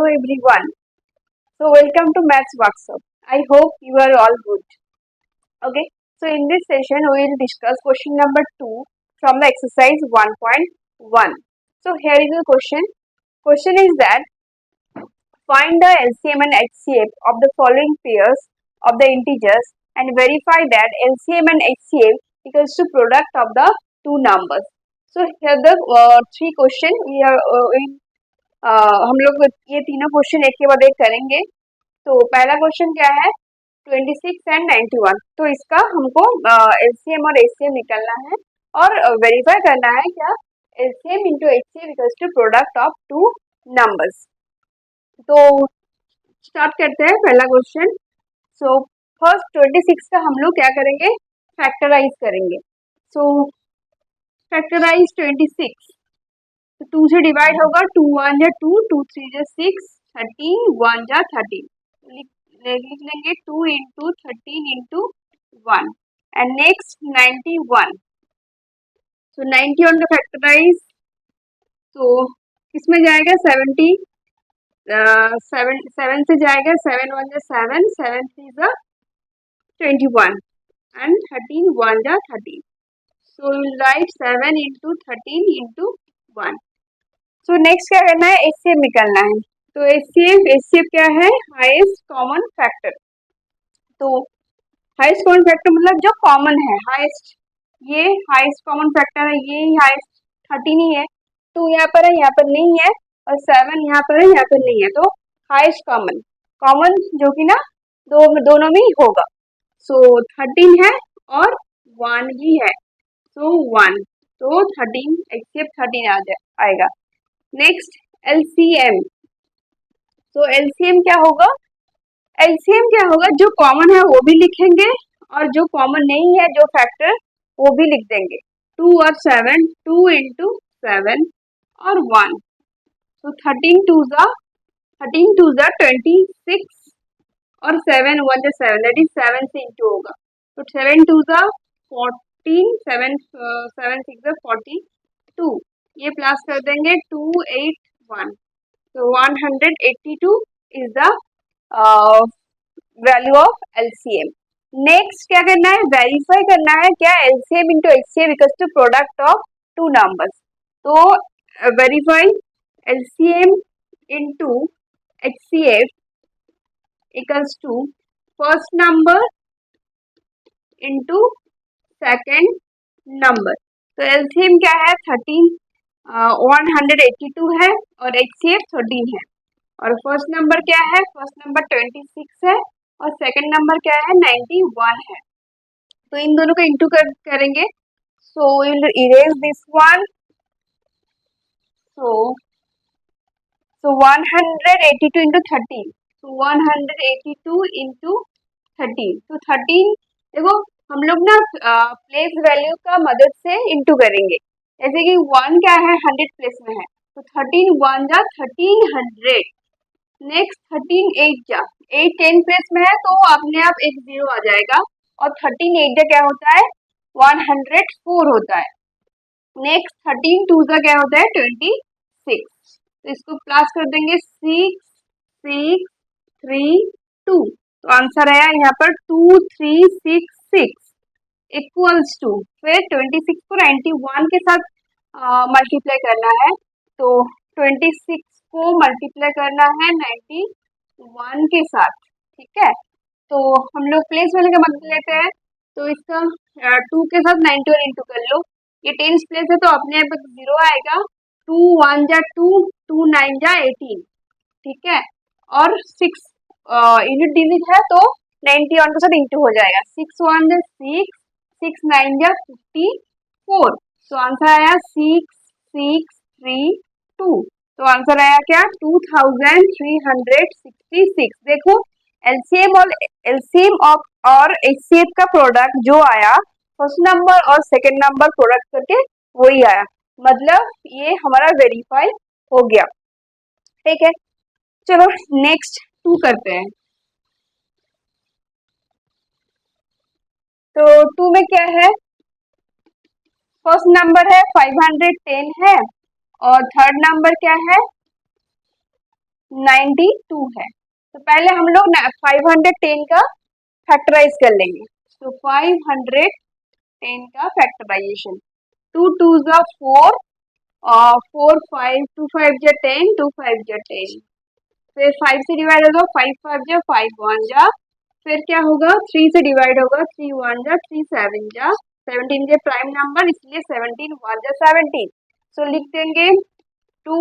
Hello everyone. So welcome to Maths Workshop. I hope you are all good. Okay. So in this session we will discuss question number 2 from the exercise 1.1. So here is the question. Question is that find the LCM and HCF of the following pairs of the integers and verify that LCM and HCF equals to product of the two numbers. So here the three question we are हम लोग ये तीनों question एक के बाद एक करेंगे. तो पहला क्वेश्चन क्या है 26 एंड 91. तो इसका हमको एलसीएम और एचसीएम निकालना है और वेरीफाई करना है क्या LCM into HCM equals to product of two numbers. तो स्टार्ट करते हैं पहला क्वेश्चन. सो फर्स्ट 26 का हम लोग क्या करेंगे फैक्टराइज करेंगे. सो फैक्टराइज 26 तो 2 से डिवाइड होगा 2 1 जा 2 2 3 जा 6 13 1 जा 13 लिख लेंगे 2 इंटू 13 इंटू 1 एंड नेक्स्ट 91. सो 91 का फैक्टराइज तो किसमें जाएगा 70 7 से जाएगा 7 1 जा 7 7 3 जा 21 एंड 13 1 जा 13. So will write 7 into 13 into 1. So next क्या करना है एचसीएफ निकालना है. तो एचसीएफ क्या है हाईएस्ट कॉमन फैक्टर. तो हाईएस्ट कॉमन फैक्टर मतलब जो कॉमन है हाईएस्ट, ये हाईएस्ट कॉमन फैक्टर है, ये हाईएस्ट 13 ही है. 2 यहाँ पर है यहाँ पर नहीं है और 7 यहाँ पर है यहाँ पर नहीं है. तो हाईएस्ट कॉमन जो कि ना दोनों में ही होगा. सो 13 है और 1 भी है. सो 1 तो 13 एचसीएफ 13 आएगा. Next LCM. तो एलसीएम क्या होगा जो कॉमन है वो भी लिखेंगे और जो कॉमन नहीं है जो फैक्टर वो भी लिख देंगे. 2 और 7 2 इंटू 7 और 1. तो 13 2 जा 26 और 7 1 जा 7 दैट इज 7 से इंटू होगा. तो 7 2 जा 14 7 6 जा 42. ये प्लस कर देंगे 281. तो 182 is the value of LCM. Next क्या करना है वेरीफाई करना है क्या LCM into HCF equals to product of two numbers. तो verify LCM into HCF equals to first number into second number. तो एलसीएम क्या है 182 है और एचसीएफ 13 है. और फर्स्ट नंबर क्या है फर्स्ट नंबर 26 है और सेकंड नंबर क्या है 91 है. तो इन दोनों को इंटू करेंगे. So will erase this one. So 182 into 13. So 182 into 13. तो 13 देखो हम लोग ना प्लेस वैल्यू का मदद से इंटू करेंगे. जैसे कि 1 क्या है 100 प्लेस में है तो 13 1 जा 1300. नेक्स्ट 13 8 जा 8 10 प्लेस में है तो अपने आप एक 0 आ जाएगा और 13 8 जा क्या होता है 104 होता है. नेक्स्ट 13 2 जा क्या होता है 26. तो इसको प्लस कर देंगे 6 6 3 2. तो आंसर आया यहाँ पर 2 3 6 6 इक्वल्स टू फिर 26 को 91 के साथ मल्टीप्लाई करना है. तो 26 को मल्टीप्लाई करना है 91 के साथ. ठीक है. तो हम लोग प्लेस वाले का मदद लेते हैं. तो इसका 2 के साथ 91 इंटू कर लो. ये 10 प्लेस है तो अपने आप 0 आएगा. 2 1 जा 2 2 9 जा 18. ठीक है. और 6 यूनिट डिजिट है तो 91 के साथ इंटू हो जाएगा. 6 1 जा 6 6 9 जा 54. तो आंसर आया 6 6 3 2. तो आंसर आया क्या 2366. देखो एलसीएम और एचसीएफ का प्रोडक्ट जो आया फर्स्ट नंबर और सेकंड नंबर प्रोडक्ट करके वही आया. मतलब ये हमारा वेरीफाई हो गया. ठीक है. चलो नेक्स्ट 2 करते हैं. तो 2 में क्या है फर्स्ट नंबर है 510 है और थर्ड नंबर क्या है 92 है। तो पहले हम लोग 510 का फैक्टराइज कर लेंगे। तो 510 का फैक्टराइजेशन, 2 2 जा 4, 4 5, 2 5 जा 10, 2 5 जा 10, फिर 5 से डिवाइड होगा, 5 5 जा 5 1 जा, फिर क्या होगा 3 से डिवाइड होगा, 3 1 जा 3 7 जा, 17 के प्राइम नंबर इसलिए 17 1 जा 17। सो लिख देंगे 2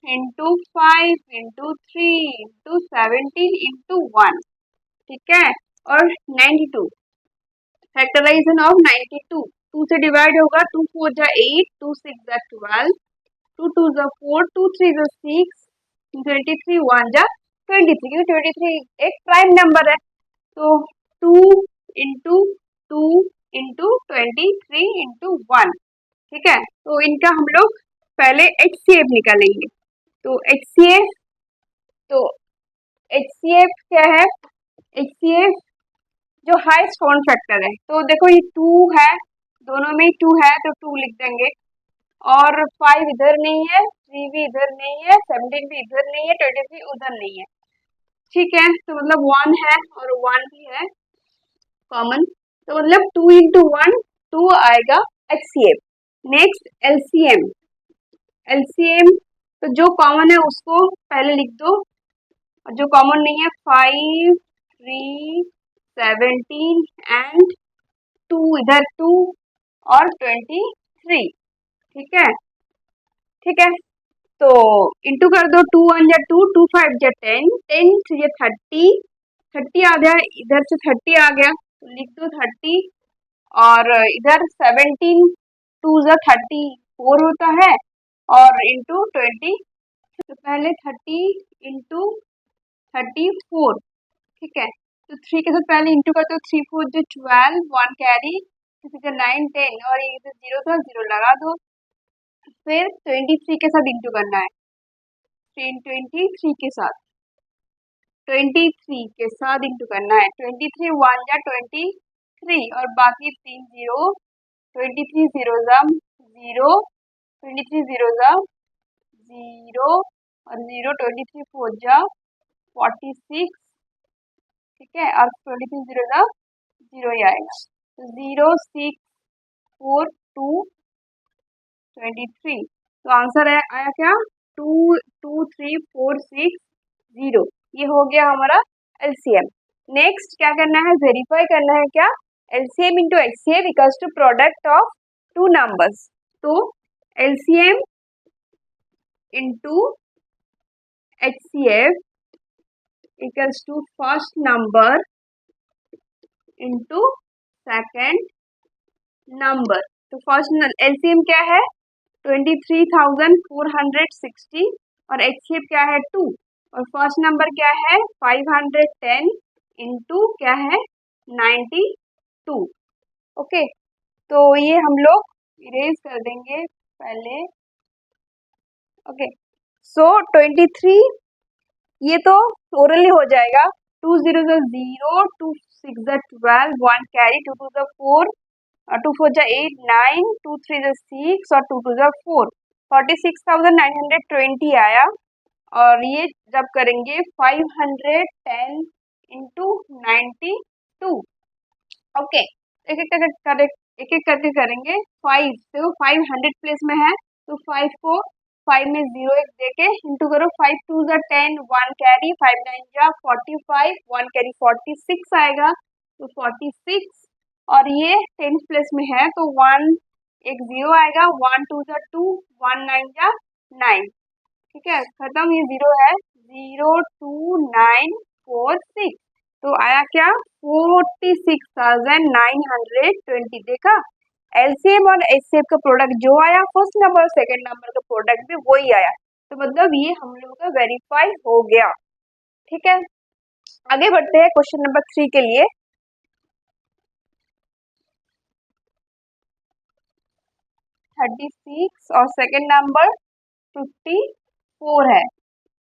इंटू 5 इंटू 3 इंटू 17 इंटू 1, ठीक है। और 92 फैक्टराइजेशन ऑफ 92, 2 से डिवाइड होगा, 2 4 जा 8, 2 6 जा 12, 2 2 जा 4, 2 3 जा 6, 23 1 जा 23, क्योंकि 23 एक प्राइम नंबर है। तो 2 इंटू 2 इंटू 23 इंटू 1, ठीक है। तो इनका हम लोग पहले HCF निकालेंगे। तो HCF, तो HCF क्या है, HCF जो हाईएस्ट कॉमन फैक्टर है। तो देखो ये 2 है, दोनों में 2 है तो 2 लिख देंगे, और 5 इधर नहीं है, 3 भी इधर नहीं है, 17 भी इधर नहीं है, 23 उधर नहीं है, ठीक है। तो मतलब 1 है और 1 भी है कॉमन, तो मतलब 2 इंटू 1 2 आएगा HCF। नेक्स्ट LCM, LCM तो जो कॉमन है उसको पहले लिख दो, और जो कॉमन नहीं है 5 3 17 एंड 2 इधर 2 और 23, ठीक है, ठीक है। तो इंटू कर दो, 2 1 जा 2, 2 5 जा 10, 10 3 जा 30, 30 आ गया, इधर से 30 आ गया तो लिख दो 30, और इधर 17 2 जा 34 होता है, और इंटू 20, तो पहले 30 इंटू 34, ठीक है। तो 3 के साथ पहले इंटू करते हो, 3 4 जो 12, 1 कैरी, किसी का 9 10, और ये जो 0 था 0 लगा दो, फिर 23 के साथ इंटू करना है, 23 के साथ, 23 के साथ इंटू करना है, 23 1 जा 23, और बाकी 3 0, 23 0 जा 0, 23 0 जा 0, और 0 23 4 जा 46, ठीक है, और 23 0 जा 0 ही आएगा, तो 0 6 4 2 23। तो आंसर आया क्या, 2 2 3 4 6 0। ये हो गया हमारा LCM। नेक्स्ट क्या करना है, वेरीफाई करना है क्या, LCM into HCF equals to product of two numbers. तो LCM into HCF equals to first number into second number. तो फर्स्ट LCM क्या है 23,460, और HCF क्या है 2, और फर्स्ट नंबर क्या है 510 इंटू क्या है 92। ओके, तो ये हम लोग इरेज कर देंगे पहले। ओके, सो 23 ये तो ओरली हो जाएगा, 2 0 0, 2 6 12, 1 कैरी, 2 2 4, 2 4 जा 8 9, 2 3 जा 6, और 2 2 जा 4, 46,920 आया। और ये जब करेंगे 510 इंटू 92, ओके, एक एक करके करेंगे। 5 देखो 500 प्लेस में है, तो 5 को 5 में 0 एक देके इंटू करो, 5 2 जा 10, 1 कैरी, 5 9 जा 45, 1 कैरी 46 आएगा, तो 46, और ये 10 प्लेस में है तो 1 एक 0 आएगा, 1 2 जा 2, 1 9 जा 9, ठीक है, खत्म, ये 0 है, 02946। तो आया क्या 46,920। देखा, LCM और HCF का प्रोडक्ट जो आया फर्स्ट नंबर और सेकंड नंबर का प्रोडक्ट भी वही आया, तो मतलब ये हम लोगों का वेरीफाई हो गया, ठीक है। आगे बढ़ते हैं क्वेश्चन नंबर 3 के लिए। 36 और सेकंड नंबर 54 है,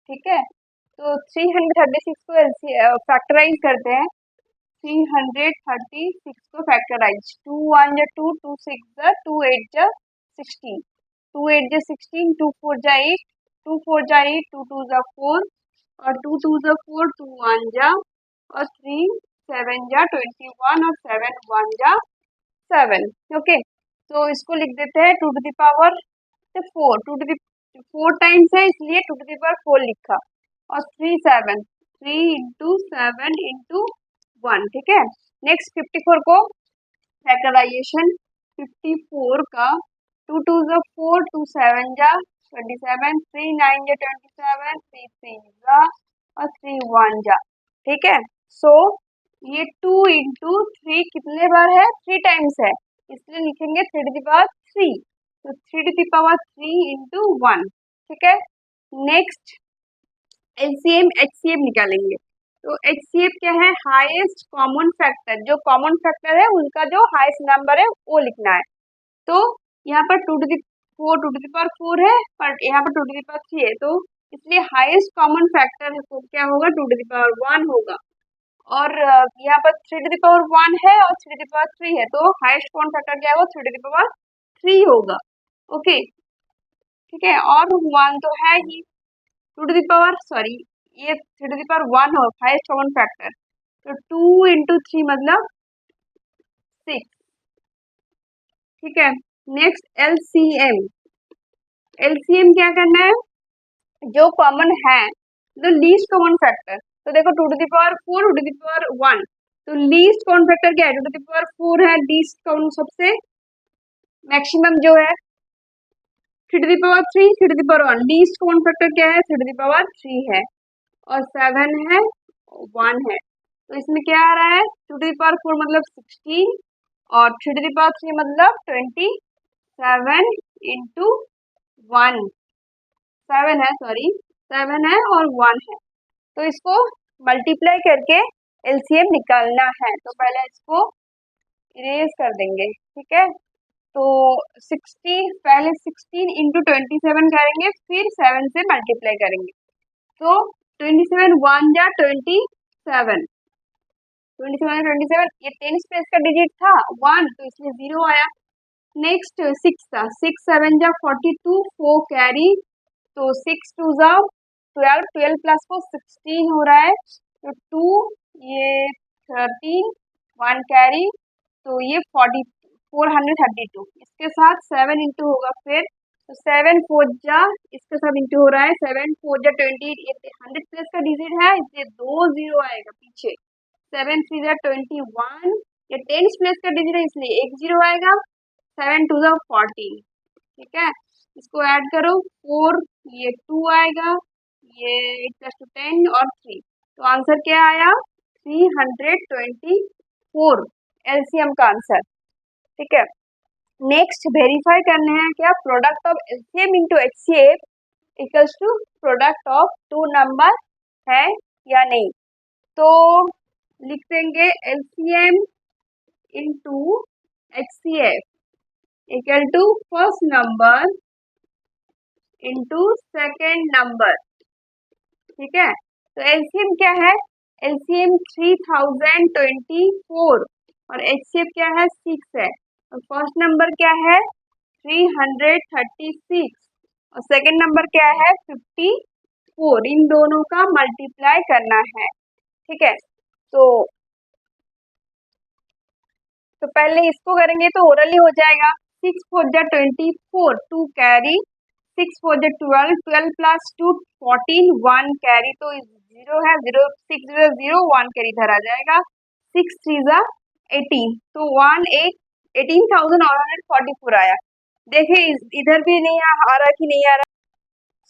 ठीक है। तो 336 को फैक्टराइज करते हैं, 336 को फैक्टराइज, 2 1 जा 2, 2 6 जा 2 8 जा 16, 2 8 जा 16, 2 4 जा 8, 2 4 जा 8, 2 2 जा 4, और 2 2 जा 4, 2 1 जा और 3 7 जा 21 और 7 1 जा 7। ओके, तो इसको लिख देते हैं 2 to the power 4, 2 to the 4 times है इसलिए 2 टू द पावर 4 लिखा और 3 7, 3 इंटू 7 इंटू 1। ठीक है, नेक्स्ट 54 को फैक्टराइजेशन 54 का 2 2 जा 4, 2 7 जा 27, 3 9 जा 27, 3 3 जा और 3 1 जा। ठीक है, सो ये 2 इंटू 3 कितने बार है? 3 टाइम्स है, इसलिए लिखेंगे 3 टू द पावर 3, तो 3 टू द पावर 3 इंटू 1। ठीक है, नेक्स्ट एलसीएम एचसीएफ निकालेंगे। तो एचसीएफ क्या है? हाईएस्ट कॉमन फैक्टर, जो कॉमन फैक्टर है उनका जो हाईएस्ट नंबर है वो लिखना है। तो यहाँ पर 2 to the 4 2 to the power 4 है, पर यहाँ पर 2 टू द पावर 3 है, तो इसलिए हाईएस्ट कॉमन फैक्टर है तो क्या होगा? 2 टू द पावर 1 होगा। और यहाँ पर 3 टू द पावर 1 है और 3 टू द पावर 3 है, तो हाईएस्ट कॉमन फैक्टर क्या होगा? 3 टू द पावर 3 होगा। ओके, ठीक है, और 1 तो है ही, 2 टू द पावर सॉरी ये 3 टू द पावर 1 हो हाईएस्ट कॉमन फैक्टर, तो 2 इंटू 3 मतलब 6। ठीक है, नेक्स्ट एलसीएम। एलसीएम क्या करना है? जो कॉमन है, जो लीस्ट कॉमन फैक्टर, तो देखो 2 to the power 4 2 to the power 1, तो लीस्ट कॉमन फैक्टर क्या है? 2 टू द पावर 4 है, लीस्ट कॉमन सबसे मैक्सिमम जो है 3 to the power 3 3 to the power 1, least common factor क्या है? 3 टू द पावर 3 है और 7 है 1 है, तो इसमें क्या आ रहा है? 2 टू द पावर 4 मतलब 16 और 3 टू द पावर 3 मतलब 27 इंटू 1, 7 है सॉरी 7 है और 1 है, तो इसको मल्टीप्लाई करके एलसीएम निकालना है। तो पहले इसको इरेज कर देंगे। ठीक है, तो 16 पहले 16 इंटू 27 करेंगे, फिर 7 से मल्टीप्लाई करेंगे, तो 27 1 जा 27, 27 ये 10 प्लेस का डिजिट था 1, तो इसलिए 0 आया। नेक्स्ट 6 था, 6 7 जा 42, 4 कैरी, तो 6 2 जा 12, 12 प्लस 4 16 हो रहा है, तो 2 ये 13, 1 कैरी, तो ये 432, इसके साथ 7 इंटू होगा फिर, तो 7 4 जा इसके साथ इंटू हो रहा है, 7 4 जा 28, ये 100 प्लस का डिजिट है इसलिए 2 0 आएगा पीछे, 7 3 जा 21, ये 10 प्लस का डिजिट है इसलिए 1 0 आएगा, 7 2 जा 14। ठीक है, इसको ऐड करो, 4 ये 2 आएगा, ये 8 प्लस 2 10 और 3, तो आंसर क्या आया? 324 एलसीएम का आंसर। ठीक है, नेक्स्ट वेरीफाई करने हैं क्या? Product of LCM into HCF equals to product of 2 number है या नहीं। तो लिख देंगे LCM into HCF equal to first number into second number. ठीक है, तो एलसीएम क्या है? एलसीएम 3024 और एचसीएफ क्या है? 6 है, और फर्स्ट नंबर क्या है? 336 और सेकंड नंबर क्या है? 54। इन दोनों का मल्टीप्लाई करना है। ठीक है, तो पहले इसको करेंगे तो ओरली हो जाएगा। 6 4 जा 24, 2 कैरी, 6 4 जा 12, 12 प्लस 2 14, 1 कैरी, तो 0 है, 0 6 0 0 1 कैरी इधर आ जाएगा, 6 3 जा 18, तो 18,144 आया। देखिए इधर भी नहीं आ रहा कि नहीं आ रहा,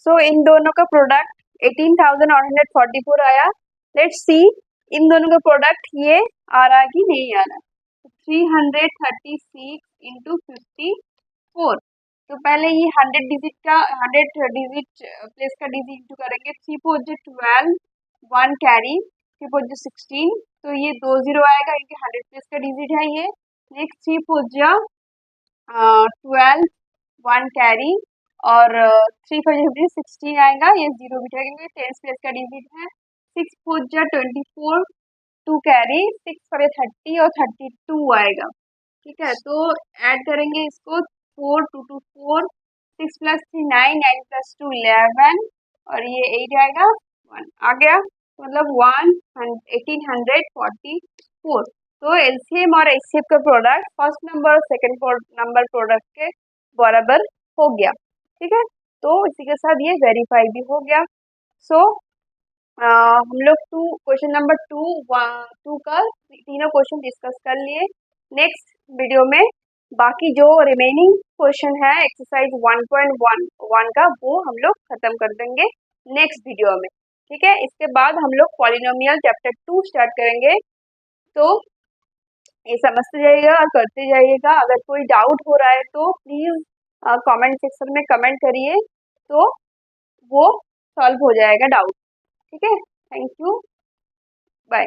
सो इन दोनों का प्रोडक्ट 18,144 आया। लेट्स सी इन दोनों का प्रोडक्ट ये आ रहा कि नहीं आ रहा। 336 इंटू 54, तो पहले ये 100 डिजिट प्लेस का डिजिट इंटू करेंगे। 3 4 जो 12, 1 कैरी, 3 4 जो 16, तो ये 2 0 आएगा क्योंकि 100 प्लेस का डिजिट है ये। नेक्स्ट 3 4 जो 12, 1 कैरी और 3 5 जो 16 आएगा, ये 0 बिठा क्योंकि 10 प्लेस का डिजिट है। 6 4 जो 24, 2 कैरी, 6 5 30 और 32 आएगा। ठीक है, तो ऐड करेंगे इसको, 4 2 2 4, 6 प्लस 3 9, 9 प्लस 2 11 और ये 8 आएगा, 1 आ गया, मतलब 1844। तो एलसीएम और एचसीएफ का प्रोडक्ट फर्स्ट नंबर और सेकंड नंबर प्रोडक्ट के बराबर हो गया। ठीक है, तो इसी के साथ ये वेरीफाई भी हो गया। सो हम लोग क्वेश्चन नंबर टू का तीनों क्वेश्चन डिस्कस कर लिए। नेक्स्ट वीडियो में बाकी जो रिमेनिंग क्वेश्चन है एक्सरसाइज 1.1 का वो हम लोग खत्म कर देंगे नेक्स्ट वीडियो में। ठीक है, इसके बाद हम लोग पॉलिनोमियल चैप्टर 2 स्टार्ट करेंगे। तो ये समझते जाइएगा और करते जाइएगा। अगर कोई डाउट हो रहा है तो प्लीज कमेंट सेक्शन में कमेंट करिए, तो वो सॉल्व हो जाएगा डाउट। ठीक है, थैंक यू, बाय।